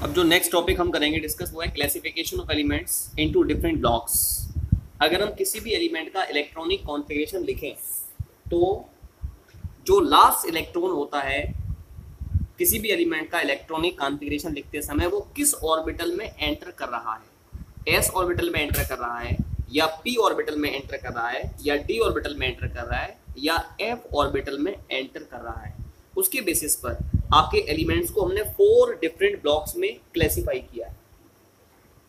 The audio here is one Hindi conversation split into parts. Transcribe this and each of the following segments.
अब जो नेक्स्ट टॉपिक हम करेंगे डिस्कस वो है classification of elements into different blocks. अगर हम किसी भी एलिमेंट का इलेक्ट्रॉनिक कॉन्फ़िगरेशन लिखें तो जो लास्ट इलेक्ट्रॉन होता है किसी भी एलिमेंट का इलेक्ट्रॉनिक कॉन्फ़िगरेशन लिखते समय वो किस ऑर्बिटल में एंटर कर रहा है, एस ऑर्बिटल में एंटर कर रहा है या पी ऑर्बिटल में एंटर कर रहा है या डी ऑर्बिटल में एंटर कर रहा है या एफ ऑर्बिटल में एंटर कर रहा है, उसके बेसिस पर आपके एलिमेंट्स को हमने 4 डिफरेंट ब्लॉक्स में क्लासिफाई किया है।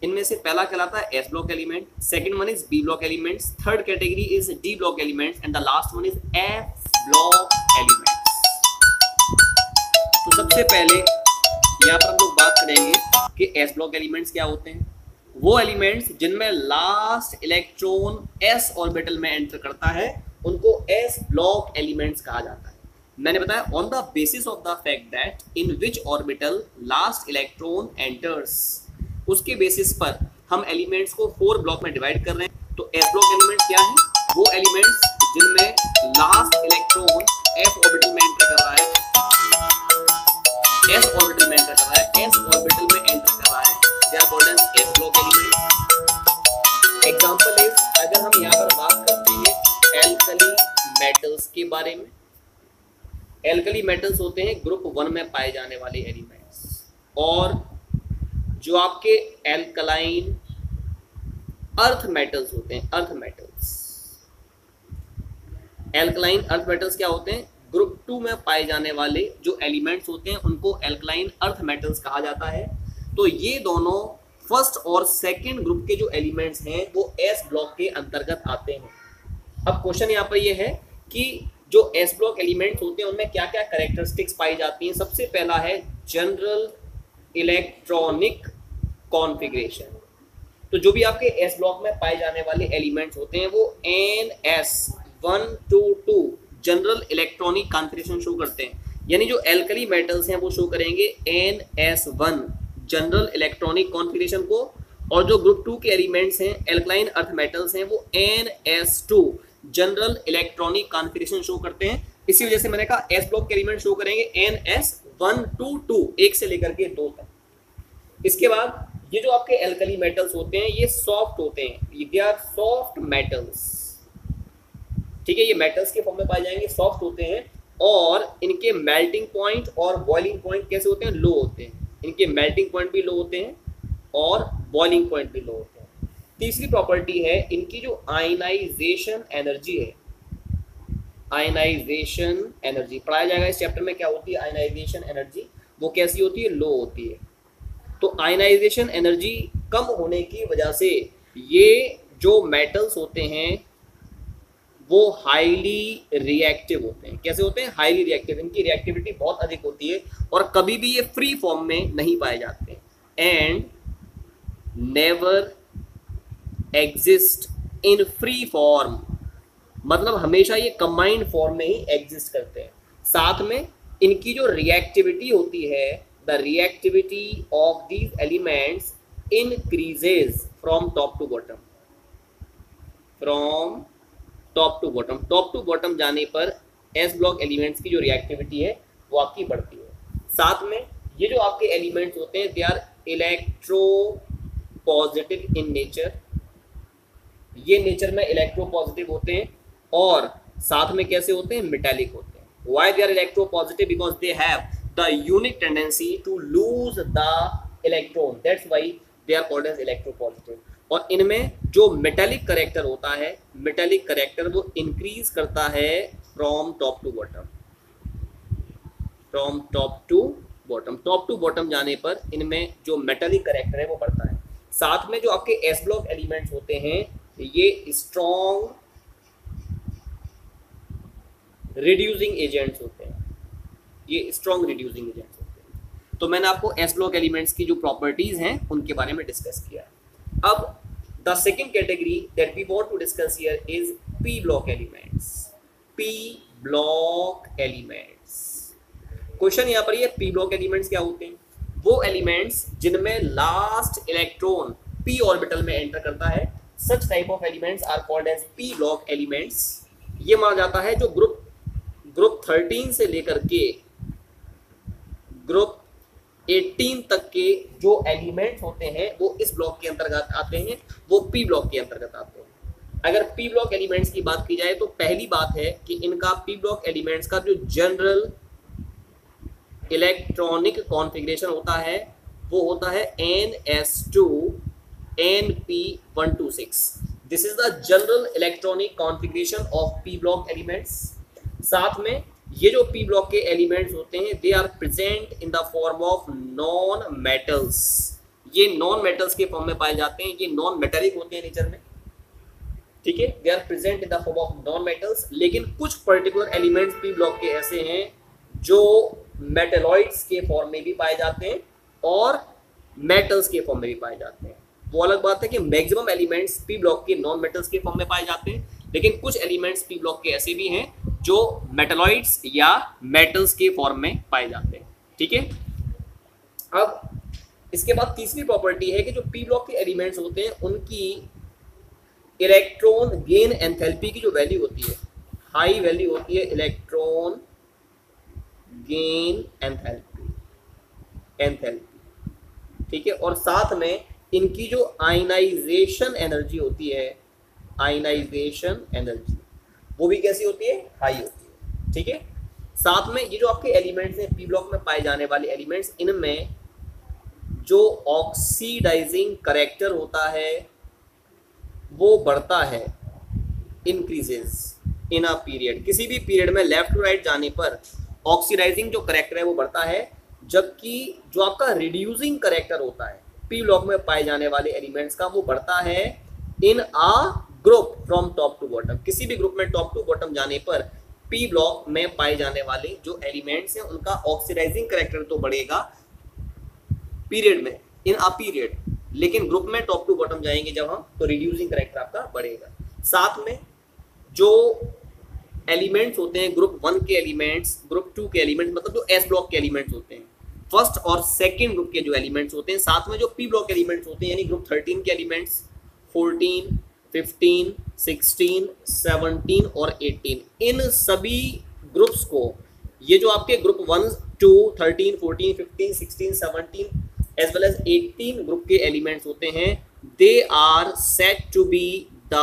इनमें से पहला कहलाता है S block element, second one is B block elements, third category is D block elements and the last one is F block elements. तो सबसे पहले यहाँ पर हम लोग बात करेंगे कि एस ब्लॉक एलिमेंट्स क्या होते हैं। वो एलिमेंट्स जिनमें लास्ट इलेक्ट्रॉन एस ऑर्बिटल में एंटर करता है उनको एस ब्लॉक एलिमेंट्स कहा जाता है। मैंने बताया on the basis of the fact that in which orbital last electron enters, उसके बेसिस पर हम एलिमेंट्स को 4 ब्लॉक में डिवाइड कर रहे हैं। तो एस ब्लॉक एलिमेंट्स क्या है? वो एलिमेंट्स जिनमें लास्ट इलेक्ट्रॉन एफ ऑर्बिटल में एंटर कर रहा है, एस ऑर्बिटल में एंटर कर रहा है, एस ऑर्बिटल में एंटर कर रहा है, they are called as S block elements. Example is, अगर हम यहाँ पर बात करते हैं एल्कली मेटल्स के बारे में, एल्कली मेटल्स होते हैं ग्रुप 1 में पाए जाने वाले एलिमेंट्स, और जो आपके एल्कलाइन अर्थ मेटल्स होते हैं, earth metals, alkaline earth metals क्या होते हैं? ग्रुप 2 में पाए जाने वाले जो एलिमेंट्स होते हैं उनको एल्कलाइन अर्थ मेटल्स कहा जाता है। तो ये दोनों फर्स्ट और सेकंड ग्रुप के जो एलिमेंट्स हैं वो एस ब्लॉक के अंतर्गत आते हैं। अब क्वेश्चन यहाँ पर ये है कि जो एस ब्लॉक एलिमेंट्स होते हैं उनमें क्या क्या कैरेक्टरिस्टिक्स पाई जाती हैं। सबसे पहला है जनरल इलेक्ट्रॉनिक कॉन्फ़िगरेशन। तो जो भी आपके एस ब्लॉक में पाए जाने वाले एलिमेंट्स होते हैं वो NS122 general electronic configuration show करते हैं, यानी जो एल्कली मेटल्स हैं वो शो करेंगे NS1 जनरल इलेक्ट्रॉनिक कॉन्फ़िगरेशन को, और जो ग्रुप 2 के एलिमेंट्स हैं एल्कलाइन अर्थ मेटल्स हैं वो NS2 general electronic configuration show करते हैं। इसी वजह से मैंने कहा एस ब्लॉक के एलिमेंट शो करेंगे NS122 1 से लेकर के 2 तक। इसके बाद ये जो आपके एल्कली मेटल्स होते हैं ये सॉफ्ट होते हैं, दे आर सॉफ्ट मेटल्स, ठीक है, ये मेटल्स के फॉर्म में पाए जाएंगे, सॉफ्ट होते हैं, और इनके मेल्टिंग पॉइंट और बॉइलिंग पॉइंट कैसे होते हैं? लो होते हैं। इनके मेल्टिंग पॉइंट भी लो होते हैं और बॉइलिंग पॉइंट भी लो होते हैं। तीसरी प्रॉपर्टी है इनकी जो आयनाइजेशन एनर्जी है, आयनाइजेशन एनर्जी पढ़ाया जाएगा इस चैप्टर में, क्या होती है आयनाइजेशन एनर्जी, वो कैसी होती है? लो होती है। तो आयनाइजेशन एनर्जी कम होने की वजह से ये जो मेटल्स होते हैं वो हाईली रिएक्टिव होते हैं। कैसे होते हैं? हाईली रिएक्टिव, इनकी रिएक्टिविटी बहुत अधिक होती है और कभी भी ये फ्री फॉर्म में नहीं पाए जाते and never exist in free form, मतलब हमेशा ये कंबाइंड फॉर्म में ही एग्जिस्ट करते हैं। साथ में इनकी जो रिएक्टिविटी होती है, the reactivity of these elements increases from top to bottom, from top to bottom. Top to bottom जाने पर एस ब्लॉक एलिमेंट्स की जो रिएक्टिविटी है वो आपकी बढ़ती है। साथ में ये जो आपके एलिमेंट्स होते हैं they are electropositive in nature, ये नेचर में इलेक्ट्रो पॉजिटिव होते हैं, और साथ में कैसे होते हैं? मेटालिक होते हैं। Why they are electropositive? Because they have the unique tendency to lose the electron, that's why they are called as electropositive. और इनमें जो मेटालिक करेक्टर होता है, मेटालिक करेक्टर वो इंक्रीज करता है from top to bottom, from top to bottom. Top to bottom जाने पर इनमें जो मेटालिक करेक्टर है वो बढ़ता है। साथ में जो आपके एस ब्लॉक एलिमेंट्स होते हैं ये स्ट्रॉन्ग रिड्यूसिंग एजेंट्स होते हैं, ये स्ट्रॉन्ग रिड्यूसिंग एजेंट्स होते हैं। तो मैंने आपको एस ब्लॉक एलिमेंट्स की जो प्रॉपर्टीज हैं उनके बारे में डिस्कस किया है। अब the second category that we want to discuss here is p block elements, p block elements। Question यहाँ पर ये p block elements क्या होते हैं? वो एलिमेंट्स जिनमें लास्ट इलेक्ट्रॉन p ऑर्बिटल में एंटर करता है, such type of elements are called as p block elements। ये माना जाता है जो ग्रुप 13 से लेकर के ग्रुप 18 तक के जो एलिमेंट्स होते हैं वो इस ब्लॉक के अंतर्गत आते हैं, वो पी ब्लॉक के अंतर्गत आते हैं। अगर पी ब्लॉक एलिमेंट्स की बात की जाए तो पहली बात है कि इनका पी ब्लॉक एलिमेंट्स का जो जनरल इलेक्ट्रॉनिक कॉन्फ़िगरेशन होता है वो होता है NS2 NP126। This is the general electronic configuration of P block elements. साथ में ये जो पी ब्लॉक के एलिमेंट्स होते हैं they are present in the form of non metals. ये नॉन मेटल्स के फॉर्म में पाए जाते हैं, ये नॉन मेटेलिक होते हैं नेचर में, ठीक है। They are present in the form of non metals. लेकिन कुछ पर्टिकुलर एलिमेंट्स पी ब्लॉक के ऐसे हैं जो मेटेलॉइड्स के फॉर्म में भी पाए जाते हैं और मेटल्स के फॉर्म में भी पाए जाते हैं। वो अलग बात है कि मैक्सिमम एलिमेंट्स पी ब्लॉक के नॉन मेटल्स के फॉर्म में पाए जाते हैं, लेकिन कुछ एलिमेंट्स पी ब्लॉक के ऐसे भी हैं जो मेटेलॉइड्स या मेटल्स के फॉर्म में पाए जाते हैं, ठीक है। अब इसके बाद तीसरी प्रॉपर्टी है कि जो पी ब्लॉक के एलिमेंट्स होते हैं उनकी इलेक्ट्रॉन गेन एंथैल्पी की जो वैल्यू होती है, हाई वैल्यू होती है इलेक्ट्रॉन गेन एंथैल्पी, ठीक है। और साथ में इनकी जो आयनाइजेशन एनर्जी होती है, आयनाइजेशन एनर्जी, वो भी कैसी होती है, हाई होती है, ठीक है। साथ में ये जो आपके एलिमेंट्स हैं पी ब्लॉक में पाए जाने वाले एलिमेंट्स, इनमें जो ऑक्सीडाइजिंग करैक्टर होता है वो बढ़ता है, इंक्रीजेस इन अ पीरियड। किसी भी पीरियड में लेफ्ट टू राइट जाने पर ऑक्सीडाइजिंग जो करैक्टर है वो बढ़ता है, जबकि जो आपका रिड्यूसिंग करैक्टर होता है पी ब्लॉक में पाए जाने वाले एलिमेंट्स का वो बढ़ता है in a group from top to bottom. किसी भी ग्रुप में टॉप टू बॉटम जाने पर पी ब्लॉक में पाए जाने वाले जो एलिमेंट्स हैं उनका ऑक्सीडाइजिंग करैक्टर तो बढ़ेगा पीरियड में, इन अ पीरियड, लेकिन ग्रुप में टॉप टू बॉटम जाएंगे जब हम तो रिड्यूसिंग करैक्टर आपका बढ़ेगा। साथ में जो एलिमेंट्स होते हैं ग्रुप 1 के एलिमेंट्स, ग्रुप 2 के एलिमेंट्स, मतलब जो एस ब्लॉक के एलिमेंट्स होते हैं, फर्स्ट और सेकंड ग्रुप के जो एलिमेंट्स होते हैं, साथ में जो पी ब्लॉक एलिमेंट्स होते हैं यानी ग्रुप 13 के एलिमेंट्स 14, 15, 16, 17 और 18, इन सभी ग्रुप्स को ये जो आपके group 1, 2, 13, 14, 15, 16, 17 as well as 18 group के एलिमेंट्स होते हैं, they are said to be the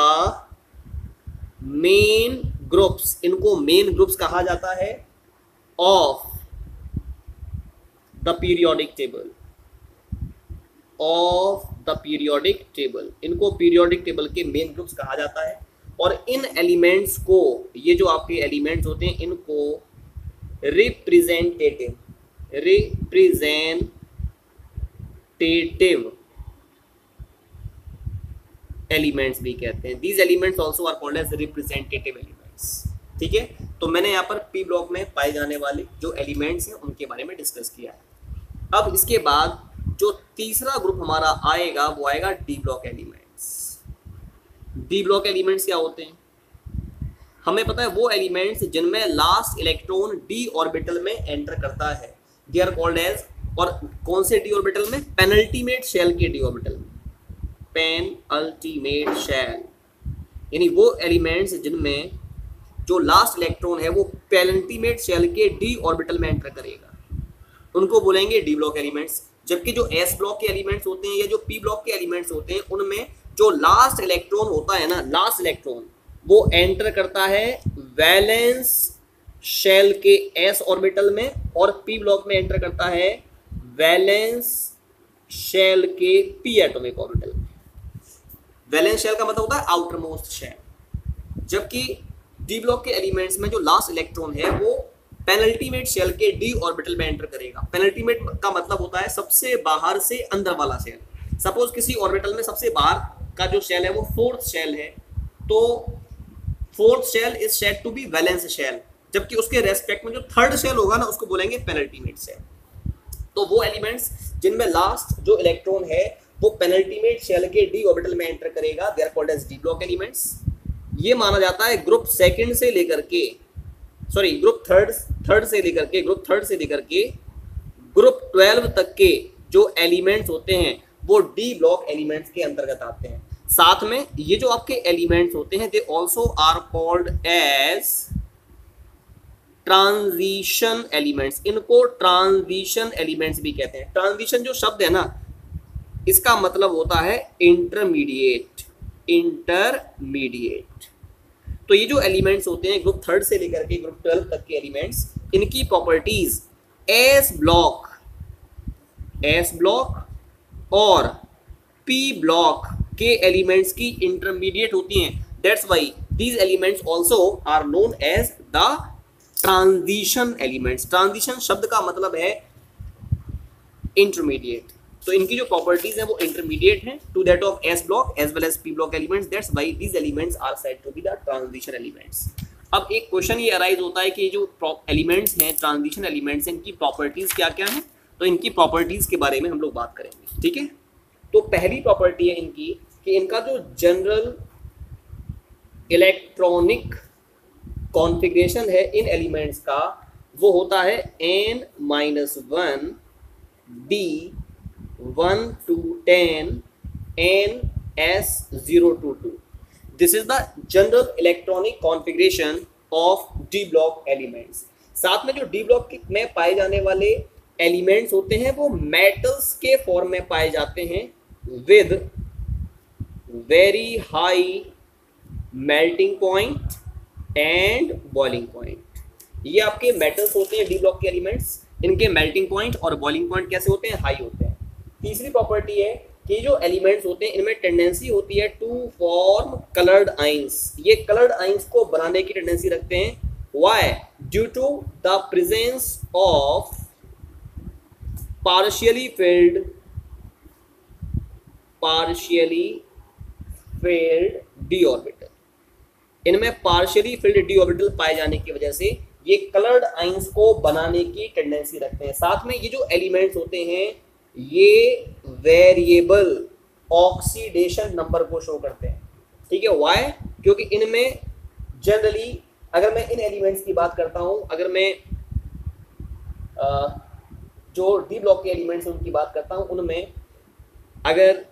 main groups. इनको मेन ग्रुप्स कहा जाता है of the periodic table, of the periodic table. इनको पीरियोडिक टेबल के मेन ग्रुप्स कहा जाता है। और इन एलिमेंट्स को, ये जो आपके एलिमेंट्स होते हैं इनको रिप्रेजेंटेटिव एलिमेंट्स भी कहते हैं। These elements also are called as representative elements, ठीक है। तो मैंने यहाँ पर पी ब्लॉक में पाए जाने वाले जो एलिमेंट्स हैं उनके बारे में डिस्कस किया है। अब इसके बाद जो तीसरा ग्रुप हमारा आएगा वो आएगा D block elements. D block elements क्या होते हैं? हमें पता है वो एलिमेंट्स जिनमें लास्ट इलेक्ट्रॉन डी ऑर्बिटल में एंटर करता है, दे आर कॉल्ड एज, और कौन से डी ऑर्बिटल में? पेनल्टीमेट शेल के डी ऑर्बिटल में, पेनल्टीमेट शेल, यानी वो एलिमेंट्स जिनमें जो लास्ट इलेक्ट्रॉन है वो पेनल्टीमेट शेल के डी ऑर्बिटल में एंटर करेगा, उनको बोलेंगे डी ब्लॉक एलिमेंट्स। जबकि जो एस ब्लॉक के एलिमेंट्स होते हैं या जो पी ब्लॉक के एलिमेंट्स होते हैं उनमें जो लास्ट इलेक्ट्रॉन होता है ना, लास्ट इलेक्ट्रॉन वो एंटर करता है वैलेंस शेल के एस ऑर्बिटल में, और पी ब्लॉक में एंटर करता है वैलेंस शेल के पी एटॉमिक ऑर्बिटल में। वैलेंस शेल का मतलब होता है आउटर मोस्ट शेल, जबकि डी ब्लॉक के एलिमेंट्स में जो लास्ट इलेक्ट्रॉन है वो पेनल्टीमेट शेल के डी ऑर्बिटल में एंटर करेगा। पेनल्टीमेट का मतलब होता है सबसे बाहर से अंदर वाला शेल। सपोज किसी ऑर्बिटल में सबसे बाहर का जो शेल है वो फोर्थ शेल है, तो fourth shell is said to be valence shell, जबकि उसके रेस्पेक्ट में जो थर्ड शेल होगा ना उसको बोलेंगे पेनल्टीमेट शेल। तो वो एलिमेंट्स जिनमें लास्ट जो इलेक्ट्रॉन है वो पेनल्टीमेट शेल के डी ऑर्बिटल में एंटर करेगा, they are called as D block elements. ये माना जाता है ग्रुप सेकंड से लेकर के, सॉरी ग्रुप थर्ड से लेकर के ग्रुप 12 तक के जो एलिमेंट्स होते हैं वो डी ब्लॉक एलिमेंट्स के अंतर्गत आते हैं। साथ में ये जो आपके एलिमेंट्स होते हैं they also are called as transition elements, इनको ट्रांजिशन एलिमेंट्स भी कहते हैं। ट्रांजिशन जो शब्द है ना, इसका मतलब होता है इंटरमीडिएट, इंटरमीडिएट। तो ये जो एलिमेंट्स होते हैं ग्रुप थर्ड से लेकर के ग्रुप 12 तक के एलिमेंट्स, इनकी प्रॉपर्टीज एस ब्लॉक और पी ब्लॉक के एलिमेंट्स की इंटरमीडिएट होती हैं। That's why these elements also are known as the transition elements. Transition शब्द का मतलब है इंटरमीडिएट। तो इनकी जो प्रॉपर्टीज हैं वो इंटरमीडिएट हैं to that of S block as well as P block elements. That's why these elements are said to be the transition elements. अब एक क्वेश्चन ये अराइज होता है कि ये जो एलिमेंट्स हैं, ट्रांजिशन एलिमेंट्स, इनकी प्रॉपर्टीज क्या क्या हैं। तो इनकी प्रॉपर्टीज के बारे में हम लोग बात करेंगे, ठीक है। तो पहली प्रॉपर्टी है इनकी कि इनका जो जनरल इलेक्ट्रॉनिक कॉन्फ़िगरेशन है इन एलिमेंट्स का, वो होता है n-1 d 1 to 10 ns0 to 2. This is the general electronic configuration of d block elements. साथ में जो d block में पाए जाने वाले एलिमेंट्स होते हैं वो मेटल्स के फॉर्म में पाए जाते हैं with very high melting point and boiling point. ये आपके मेटल्स होते हैं डी ब्लॉक के एलिमेंट्स, इनके मेल्टिंग पॉइंट और बॉइलिंग पॉइंट कैसे होते हैं, हाई होते हैं। तीसरी प्रॉपर्टी है कि जो एलिमेंट्स होते हैं इनमें टेंडेंसी होती है टू फॉर्म कलर्ड आइंस। ये कलर्ड आइंस को बनाने की टेंडेंसी रखते हैं। Why? Due to the presence of partially filled D orbital. इनमें पार्शियली फिल्ड डी ऑर्बिटल पाए जाने की वजह से ये कलर्ड आइंस को बनाने की टेंडेंसी रखते हैं। साथ में ये जो एलिमेंट्स होते हैं ये वेरिएबल ऑक्सीडेशन नंबर को शो करते हैं, ठीक है। व्हाई? क्योंकि इनमें जनरली, अगर मैं इन एलिमेंट्स की बात करता हूं, अगर मैं जो डी ब्लॉक के एलिमेंट्स हैं उनकी बात करता हूं, उनमें अगर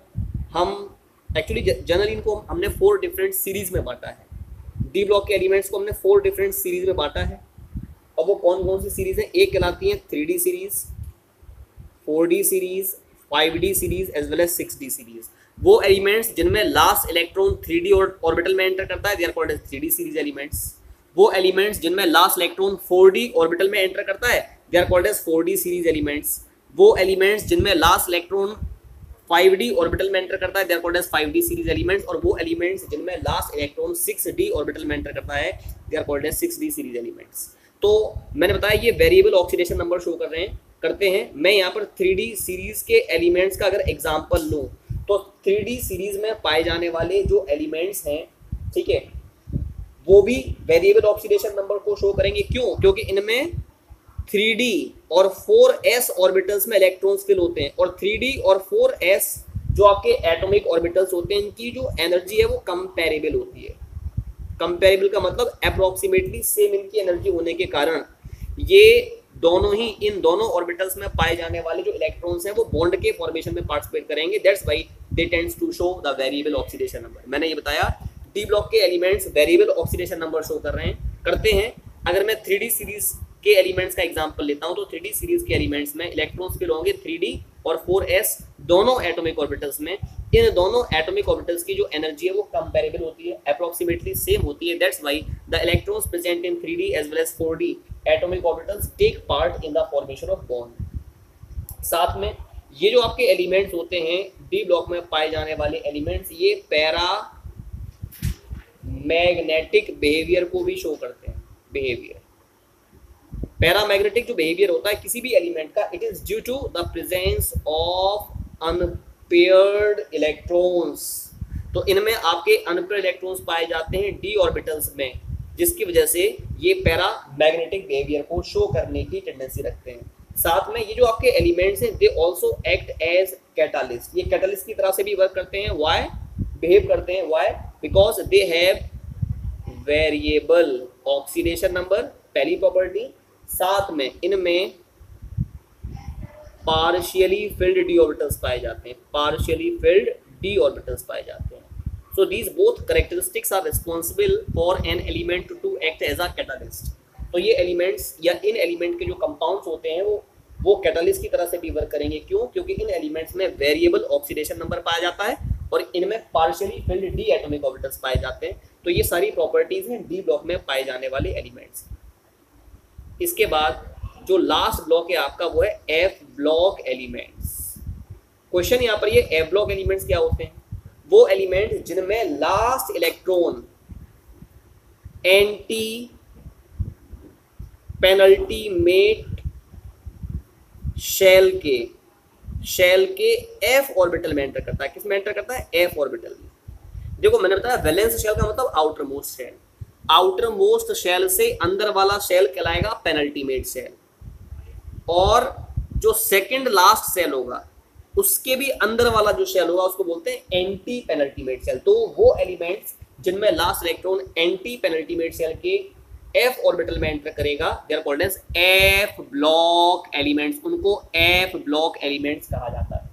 हम एक्चुअली जनरली इनको हमने 4 डिफरेंट सीरीज में बांटा है। डी ब्लॉक के एलिमेंट्स को हमने 4 डिफरेंट सीरीज में बांटा है। और वो कौन कौन सी सीरीज हैं? एक कहलाती है 3D series, 4D series, 5D series as well as 6D series. वो एलिमेंट्स जिनमें लास्ट इलेक्ट्रॉन 3D ऑर्बिटल में एंटर करता है, they are called as 3D series elements. वो एलिमेंट्स जिनमें लास्ट इलेक्ट्रॉन 4D ऑर्बिटल में एंटर करता है, they are called as 4D series elements. वो एलिमेंट्स जिनमें लास्ट इलेक्ट्रॉन 5D ऑर्बिटल में एंटर करता है, they are called as 5D series elements. और वो एलिमेंट्स जिनमें लास्ट इलेक्ट्रॉन 6D ऑर्बिटल में एंटर करता है, they are called as 6D series elements. तो मैंने बताया ये वेरिएबल ऑक्सीडेशन नंबर शो करते हैं। मैं यहाँ पर 3D सीरीज के एलिमेंट्स का अगर एग्जांपल लूँ तो 3D सीरीज में पाए जाने वाले जो एलिमेंट्स हैं, ठीक है, वो भी वेरिएबल ऑक्सीडेशन नंबर को शो करेंगे। क्यों? क्योंकि इनमें 3D और 4s ऑर्बिटल्स में इलेक्ट्रॉन्स फिल होते हैं। और 3D और 4s जो आपके एटॉमिक ऑर्बिटल्स होते हैं, इनकी जो एनर्जी है वो कंपेरेबल होती है। कंपेरेबल का मतलब अप्रोक्सीमेटली सेम इनकी एनर्जी होने के कारण ये दोनों ही इन दोनों ऑर्बिटल्स में पाए जाने वाले जो इलेक्ट्रॉन्स हैं वो बॉन्ड के फॉर्मेशन में पार्टिसिपेट करेंगे। That's why they tends to show the variable oxidation number. मैंने ये बताया डी ब्लॉक के elements variable oxidation number show करते हैं। अगर मैं 3D सीरीज के एलिमेंट्स का एग्जांपल लेता हूं तो 3D सीरीज के एलिमेंट्स में इलेक्ट्रॉन्स फिल होंगे 3D और 4s दोनों एटॉमिक ऑर्बिटल्स में। इन दोनों एटॉमिक ऑर्बिटल्स की जो एनर्जी है वो कंपेरेबल होती है, अप्रोक्सीमेटली सेम होती है। That's why the electrons present in 3D as well as 4D atomic orbitals take part in the formation of bond. साथ में ये जो आपके एलिमेंट्स होते हैं डी ब्लॉक में पाए जाने वाले एलिमेंट्स, ये पैरा मैग्नेटिक बिहेवियर को भी शो करते हैं। बिहेवियर, पैरामैग्नेटिक जो बिहेवियर होता है किसी भी एलिमेंट का, it is due to the presence of unpaired electrons. तो इनमें आपके अनपेयर्ड इलेक्ट्रॉन्स पाए जाते हैं डी ऑर्बिटल्स में, जिसकी वजह से ये पैरामैग्नेटिक बिहेवियर को शो करने की टेंडेंसी रखते हैं। साथ में ये जो आपके एलिमेंट्स हैं they also act as catalyst. ये कैटालिस्ट की तरह से भी वर्क करते हैं। व्हाई? बिहेव करते हैं। Why? Because they have variable oxidation number, पहली प्रॉपर्टी। साथ में इनमें पार्शियली फिल्ड डी ऑर्बिटल्स पाए जाते हैं, पार्शियली फिल्ड डी ऑर्बिटल्स पाए जाते हैं। So these both characteristics are responsible for an element to act as a catalyst. तो ये एलिमेंट्स या इन एलिमेंट के जो कंपाउंड्स होते हैं वो कैटालिस्ट की तरह से भी वर्क करेंगे। क्यों? क्योंकि इन एलिमेंट्स में वेरिएबल ऑक्सीडेशन नंबर पाया जाता है और इनमें partially filled D atomic orbitals पाए जाते हैं। तो ये सारी प्रॉपर्टीज हैं डी ब्लॉक में पाए जाने वाले एलिमेंट्स। इसके बाद जो लास्ट ब्लॉक है आपका वो है एफ ब्लॉक एलिमेंट्स। क्वेश्चन यहाँ पर ये एफ ब्लॉक एलिमेंट्स क्या होते हैं? वो एलिमेंट जिनमें last electron antepenultimate shell के एफ ऑर्बिटल में एंटर करता है। किस में एंटर करता है? एफ ऑर्बिटल में। देखो मैंने बताया वैलेंस शेल का मतलब outermost shell, outermost shell से अंदर वाला शेल कहलाएगा पेनल्टीमेट शेल, और जो सेकंड लास्ट शेल होगा उसके भी अंदर वाला जो शेल होगा उसको बोलते हैं एंटी पेनल्टीमेट शेल। तो वो एलिमेंट्स जिनमें last electron antepenultimate shell के एफ ऑर्बिटल में एंटर करेगा they are called as F block elements. उनको एफ ब्लॉक एलिमेंट्स कहा जाता है।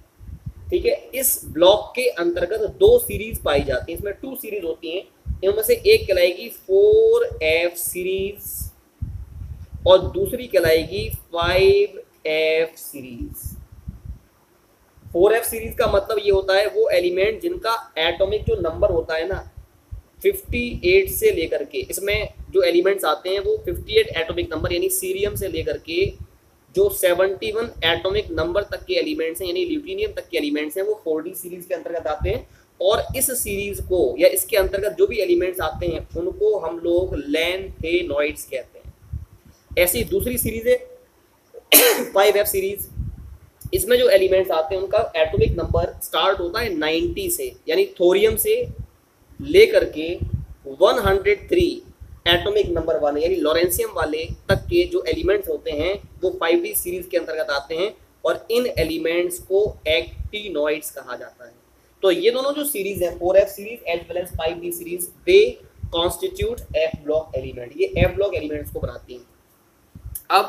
ठीक है, इस ब्लॉक के अंतर्गत दो सीरीज पाई जाती हैं। इसमें 2 सीरीज होती हैं, इनमें से एक कहलाएगी 4F सीरीज और दूसरी कहलाएगी 5F सीरीज। 4F सीरीज का मतलब ये होता है वो एलिमेंट जिनका एटॉमिक जो नंबर होता है ना 58 से लेकर के, इसमें जो एलिमेंट्स आते हैं वो 58 एटॉमिक नंबर यानी सीरियम से लेकर के जो 71 एटॉमिक नंबर तक के एलिमेंट्स हैं यानी ल्यूटीनियम तक के एलिमेंट्स हैं वो 4D सीरीज के अंतर्गत आते हैं। और इस सीरीज को या इसके अंतर्गत जो भी एलिमेंट्स आते हैं उनको हम लोग लैंथेनॉइड्स कहते हैं। ऐसी दूसरी सीरीज है 5F सीरीज। इसमें जो एलिमेंट्स आते हैं उनका एटॉमिक नंबर स्टार्ट होता है 90 से, यानी थोरियम से लेकर के 103 एटॉमिक नंबर वाले यानी लॉरेंसियम वाले तक के जो एलिमेंट्स होते हैं वो 5D सीरीज के अंतर्गत आते हैं और इन एलिमेंट्स को एक्टिनॉइड्स कहा जाता है। तो ये दोनों जो सीरीज है 4F series as well as 5D series they constitute F block element. ये एफ ब्लॉक एलिमेंट्स को बनाती हैं। अब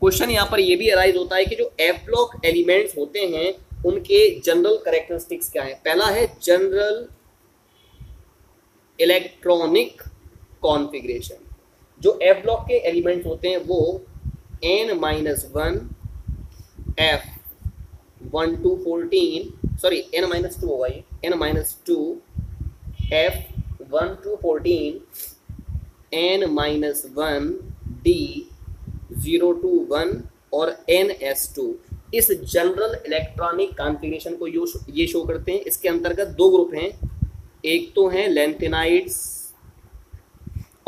क्वेश्चन यहाँ पर ये भी अराइज होता है कि जो एफ ब्लॉक एलिमेंट्स होते हैं उनके जनरल कैरेक्टरिस्टिक्स क्या है। पहला है जनरल इलेक्ट्रॉनिक कॉन्फ़िगरेशन। जो एफ ब्लॉक के एलिमेंट्स होते हैं वो n-1 F1-14 सॉरी n-2 होगा ये n-2 F1-14 n-1 D0-1 और ns2 इस जनरल इलेक्ट्रॉनिक कॉन्फ़िगरेशन को ये शो करते हैं। इसके अंतर्गत 2 ग्रुप हैं, एक तो हैं लैंथेनाइड्स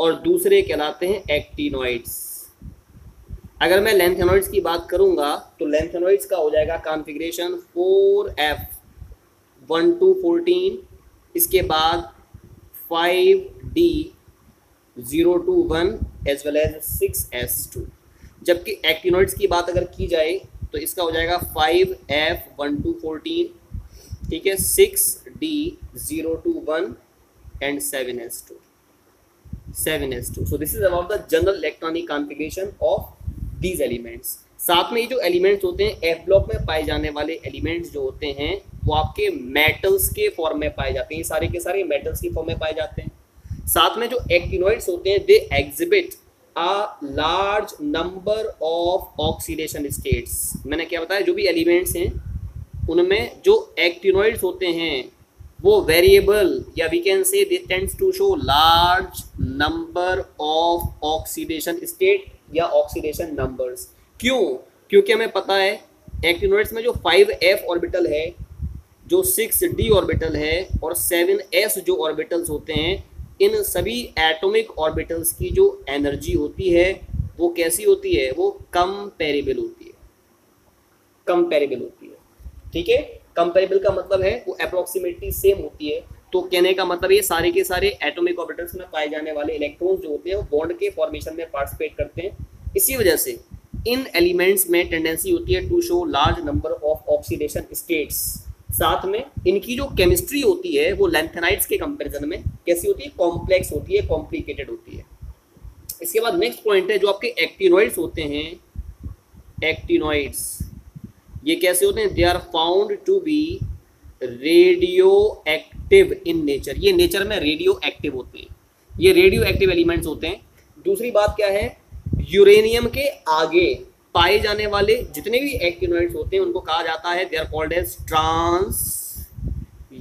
और दूसरे कहलाते हैं एक्टिनॉइड्स। अगर मैं लैंथेनॉइड्स की बात करूंगा तो लैंथेनॉइड्स का हो जाएगा कॉन्फ़िगरेशन 4F1-14, इसके बाद 5D0-1 as well as 6s2। जबकि एक्टिनॉइड्स की बात अगर की जाए तो इसका हो जाएगा 5F1-14, ठीक है, 6D0-1 and 7s2। So this is about the general electronic configuration of these elements। साथ में ये जो एलिमेंट्स होते हैं एफ ब्लॉक में पाए जाने वाले एलिमेंट्स जो होते हैं वो आपके मेटल्स के फॉर्म में पाए जाते हैं। ये सारे के सारे मेटल्स की फॉर्म में पाए जाते हैं। साथ में जो एक्टिनॉइड्स होते हैं they exhibit a large number of oxidation states. मैंने क्या बताया, जो भी एलिमेंट्स हैं उनमें जो एक्टिनॉइड्स होते हैं वो वेरिएबल या we can say they tends to show large number of oxidation state या ऑक्सीडेशन नंबर्स। क्यों? क्योंकि हमें पता है एक्टिनॉइड्स में जो 5F ऑर्बिटल है, जो 6D ऑर्बिटल है और 7S जो ऑर्बिटल्स होते हैं, इन सभी एटॉमिक ऑर्बिटल्स की जो एनर्जी होती है वो कैसी होती है, वो कंपेरेबल होती है। कंपेरेबल होती है, ठीक है। कंपेरेबल का मतलब है वो अप्रोक्सीमेटली सेम होती है। तो कहने का मतलब ये सारे के सारे एटॉमिक ऑर्बिटल्स में पाए जाने वाले इलेक्ट्रॉन्स जो होते हैं वो बॉन्ड के फॉर्मेशन में पार्टिसिपेट करते हैं। इसी वजह से इन एलिमेंट्स में टेंडेंसी होती है to show large number of oxidation states. साथ में इनकी जो केमिस्ट्री होती है वो लैंथेनाइड्स के कंपैरिजन में कैसी होती है, कॉम्प्लेक्स होती है, कॉम्प्लिकेटेड होती है। इसके बाद नेक्स्ट पॉइंट है जो आपके एक्टिनॉइड्स होते हैं। एक्टिनॉइड्स ये कैसे होते हैं, they are found to be radioactive in nature. ये नेचर में रेडियो एक्टिव होते हैं, ये रेडियो एक्टिव एलिमेंट्स होते हैं। दूसरी बात क्या है, यूरेनियम के आगे पाए जाने वाले जितने भी एक्टिनोइड्स होते हैं उनको कहा जाता है, they are called as trans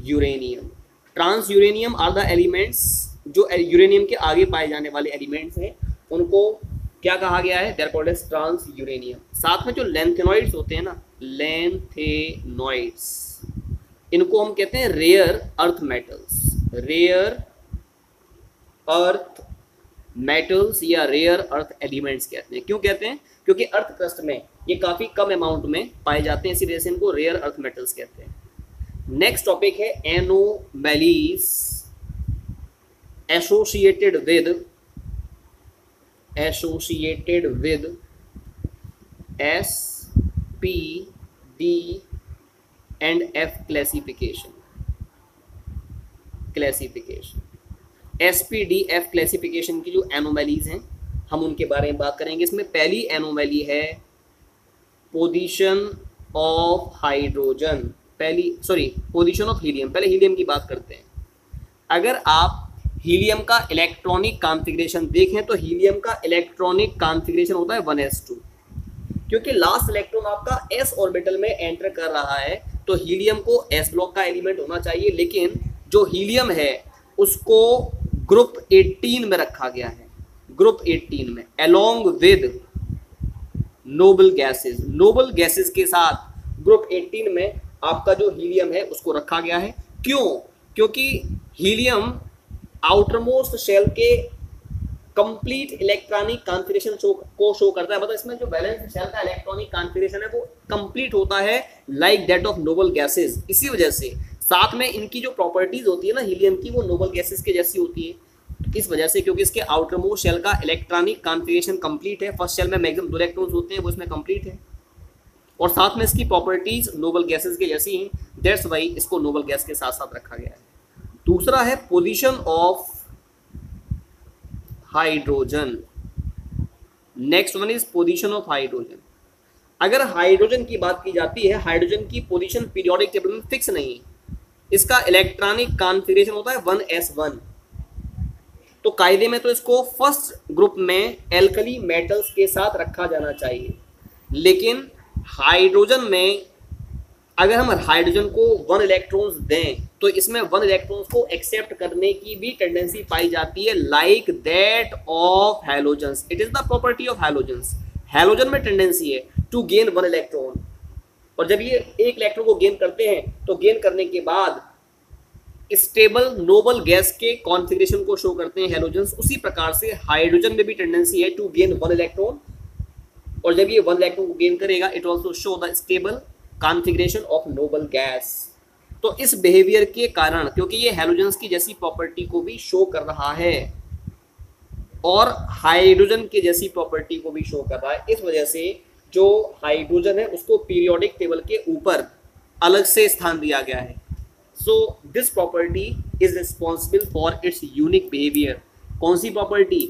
uranium. Transuranium are the elements, जो यूरेनियम के आगे पाए जाने वाले एलिमेंट्स हैं उनको क्या कहा गया है, they are called as transuranium. साथ में जो लेंथेनॉइड्स होते हैं ना, लेंथेनॉइड्स, इनको हम कहते हैं rare earth metals, rare earth metals या रेयर अर्थ एलिमेंट्स कहते हैं। क्यों कहते हैं, क्योंकि अर्थ क्रस्ट में ये काफी कम अमाउंट में पाए जाते हैं, इसी वजह से इनको रेयर अर्थ मेटल्स कहते हैं। नेक्स्ट टॉपिक है anomalies associated with S P D and F classification. SPDF classification की जो एनोमैलीज हैं हम उनके बारे में बात करेंगे। इसमें पहली एनोमैली है position of hydrogen, position of helium. पहले हीलियम की बात करते हैं। अगर आप हीलियम का इलेक्ट्रॉनिक कॉन्फ़िगरेशन देखें तो हीलियम का इलेक्ट्रॉनिक कॉन्फ़िगरेशन होता है 1s2, क्योंकि लास्ट इलेक्ट्रॉन आपका s ऑर्बिटल में एंटर कर रहा है तो हीलियम को s ब्लॉक का एलिमेंट होना चाहिए, लेकिन जो हीलियम है उसको ग्रुप 18 में रखा गया है, ग्रुप 18 में, अलोंग विद नोबल गैसेस के साथ ग्रुप 18 में आपका जो हीलियम है उसको रखा गया है। क्यों, क्योंकि हीलियम आउटरमोस्ट शेल के कंप्लीट इलेक्ट्रॉनिक कॉन्फ़िगरेशन को शो करता है, मतलब इसमें जो बैलेंस शेल का इलेक्ट्रॉनिक कॉन्फ़िगरेशन है वो कंप्लीट होता है like that of noble gases. इसी वजह से साथ में इनकी जो प्रॉपर्टीज होती है ना हीलियम की, वो नोबल गैसेस के जैसी होती है। इस वजह से, क्योंकि इसके आउटरमोस्ट शेल का इलेक्ट्रॉनिक कॉन्फ़िगरेशन कंप्लीट है, फर्स्ट शेल में मैक्सिमम 2 इलेक्ट्रॉन्स होते हैं, वो इसमें कंप्लीट है, और साथ में इसकी प्रॉपर्टीज नोबल गैसेस के जैसी हैं, दैट्स वाई इसको नोबल गैस के साथ साथ रखा गया है। दूसरा है position of hydrogen. Next one is position of hydrogen. अगर हाइड्रोजन की बात की जाती है, हाइड्रोजन की पोजीशन पीरियोडिक टेबल में फिक्स नहीं, इसका इलेक्ट्रॉनिक कॉन्फ़िगरेशन होता है 1s1, तो कायदे में तो इसको फर्स्ट ग्रुप में एल्कली मेटल्स के साथ रखा जाना चाहिए। लेकिन हाइड्रोजन में अगर हम हाइड्रोजन को 1 इलेक्ट्रॉन्स दें तो इसमें 1 इलेक्ट्रॉन्स को एक्सेप्ट करने की भी टेंडेंसी पाई जाती है, like that of halogens. It is the property of halogens. Halogen में टेंडेंसी है टू गेन 1 इलेक्ट्रॉन, और जब ये 1 इलेक्ट्रॉन को गेन करते हैं तो गेन करने के बाद स्टेबल नोबल गैस के कॉन्फ़िगरेशन को शो करते हैं हैलोजन्स। उसी प्रकार से हाइड्रोजन में भी टेंडेंसी है टू गेन 1 इलेक्ट्रॉन, और जब ये 1 इलेक्ट्रॉन को गेन करेगा it also show the stable configuration of noble gas. तो इस बिहेवियर के कारण, क्योंकि ये हैलोजन्स की जैसी प्रॉपर्टी को भी शो कर रहा है और हाइड्रोजन की जैसी प्रॉपर्टी को भी शो कर रहा है, इस वजह से जो हाइड्रोजन है उसको पीरियोडिक टेबल के ऊपर अलग से स्थान दिया गया है। So this property is responsible for its unique behaviour. कौन सी प्रॉपर्टी?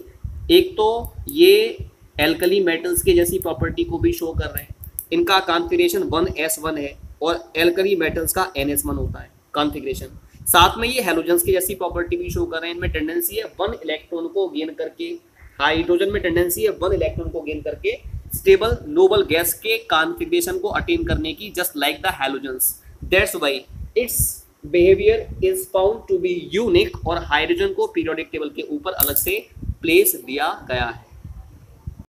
एक तो ये एल्कली मेटल्स के जैसी प्रॉपर्टी को भी शो कर रहे हैं, इनका कॉन्फ़िगरेशन 1s1 है और एल्कली मेटल्स का ns1 होता है कॉन्फ़िगरेशन। साथ में ये हैलोजन्स की जैसी प्रॉपर्टी भी शो कर रहे हैं, इनमें टेंडेंसी है 1 इलेक्ट्रॉन को गेन करके, हाइड्रोजन में टेंडेंसी है 1 इलेक्ट्रॉन को गेन करके स्टेबल नोबल गैस के कॉन्फ़िगरेशन को अटेन करने की, just like the halogens. That's why its behaviour is found to be unique, और हाइड्रोजन को पीरियोडिक टेबल के ऊपर अलग से प्लेस दिया गया है।